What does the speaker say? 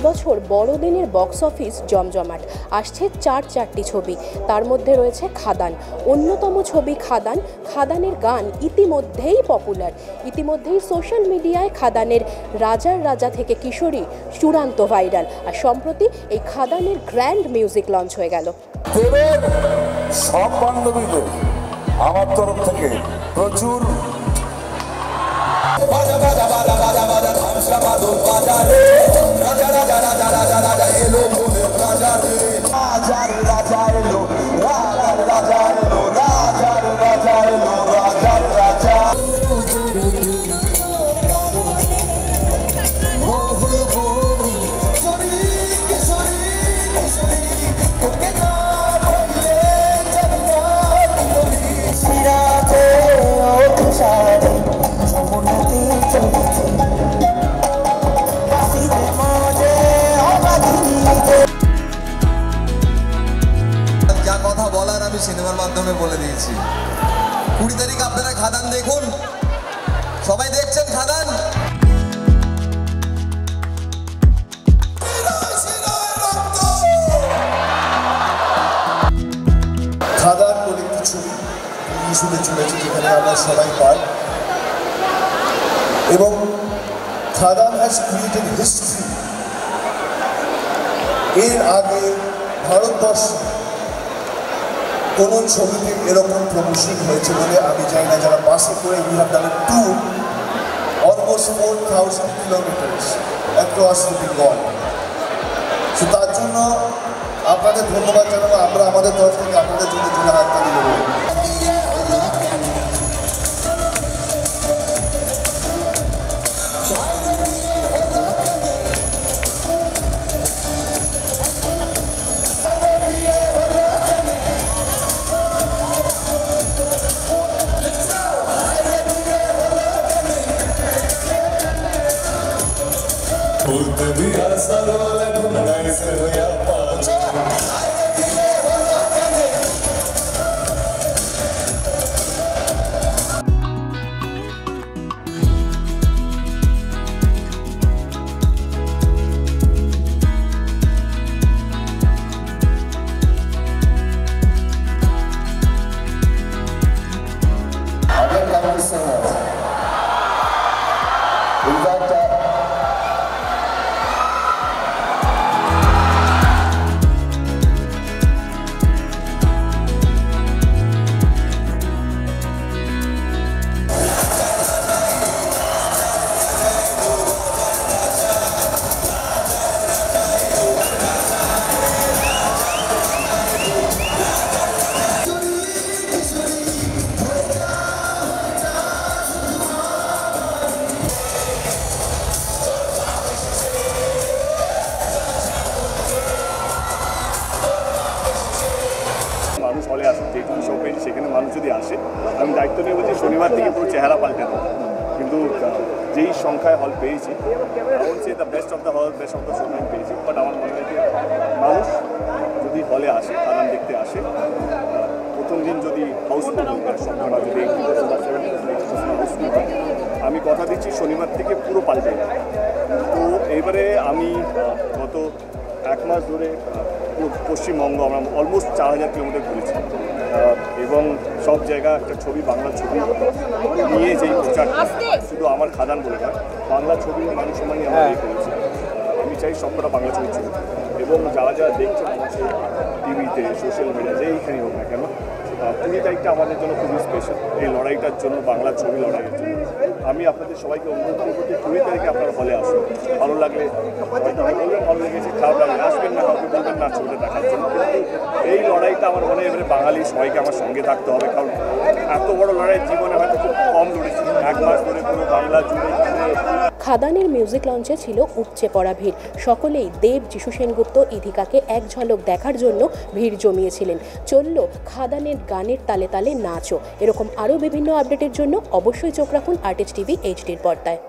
এবছর বড়দিনের box office জমজমাট। আসছে চারটি ছবি, তার মধ্যে রয়েছে খাদান। অন্যতম ছবি খাদান। খাদানের গান ইতিমধ্যেই পপুলার। ইতিমধ্যেই সোশ্যাল মিডিয়ায় খাদানের রাজার রাজা থেকে কিশোরী চূড়ান্ত ভাইরাল। আর সম্প্রতি এই খাদানের গ্র্যান্ড মিউজিক লঞ্চ হয়ে গেল। সব বান্ধবীদের আমার তরফ থেকে প্রচুর আমি সিনেমার মাধ্যমে বলে দিয়েছি। 20 তারিখ আপনারা খাদান দেখুন। সবাই দেখছেন খাদান? খাদান বলে কিছু ইস্যুতে চলেছে যেখানে আমরা সবাই পাই, এবং খাদান হ্যাজ ক্রিয়েটেড হিস্ট্রি। এর আগে ভারতবর্ষে কোনো ছবিতে এরকম প্রমোশন হয়েছে বলে আমি জানি না। যারা বাসে করে we have done A tour almost 4000 kilometres across the Bengal. So তার জন্য আপনাদের ধন্যবাদ জানাবো। আমরা আমাদের তরফ থেকে আপনাদের জন্য হাততালি দেবো। মানুষ হলে আসে, যেটুকু শো পেয়েছি সেখানে মানুষ যদি আসে, আমি দায়িত্ব নিয়ে বলছি শনিবার থেকে পুরো চেহারা পাল্টে দেবো। কিন্তু যেই সংখ্যায় হল পেয়েছি, বলছি the best of the hall, best of the show আমি পেয়েছি। বাট আমার মনে হয় যে মানুষ যদি হলে আসে, খাদান দেখতে আসে, প্রথম দিন যদি হাউসফুল সংখ্যাটা যদি 80% বা 70% হাউসফুল হয়, আমি কথা দিচ্ছি শনিবার থেকে পুরো পাল্টে। তো এবারে আমি গত 1 মাস ধরে পশ্চিমবঙ্গ আমরা অলমোস্ট 4000 কিলোমিটার ঘুরেছি, এবং সব জায়গা একটা ছবি, বাংলা ছবি নিয়ে যেই প্রচার, শুধু আমার খাদান বলে নয়, বাংলা ছবি মানুষ সমানই আমরা ইয়ে করেছি। আমি চাই সবকটা বাংলা ছবি ছিল, এবং যারা যারা দেখছেন আমাকে টিভিতে, সোশ্যাল মিডিয়া, যেইখানে হোক না কেন, 20 তারিখটা আমাদের জন্য খুবই স্পেশাল। এই লড়াইটার জন্য, বাংলা ছবি লড়াইয়ের জন্য আমি আপনাদের সবাইকে অনুরোধ করবো যে 20 তারিখে আপনারা হলে আসুন। ভালো লাগলে ভালো লেগেছে, খারাপ লাগলে আসবেন না, কাউকে বলবেন না ছবিটা দেখার জন্য। এই লড়াইটা আমার মনে হয় এবারে বাঙালি সবাইকে আমার সঙ্গে থাকতে হবে, কারণ এত বড় লড়াই জীবনে হয়তো খুব কম লড়েছি। 1 মাস ধরে পুরো বাংলা জুড়ে খাদানের মিউজিক লঞ্চে ছিল উপচে পড়া ভিড়। সকলেই দেব, যিশু সেনগুপ্ত, ইধিকাকে এক ঝলক দেখার জন্য ভিড় জমিয়েছিলেন। চলল খাদানের গানের তালে তালে নাচও। এরকম আরও বিভিন্ন আপডেটের জন্য অবশ্যই চোখ রাখুন আর্টিস্ট টিভি HD পর্দায়।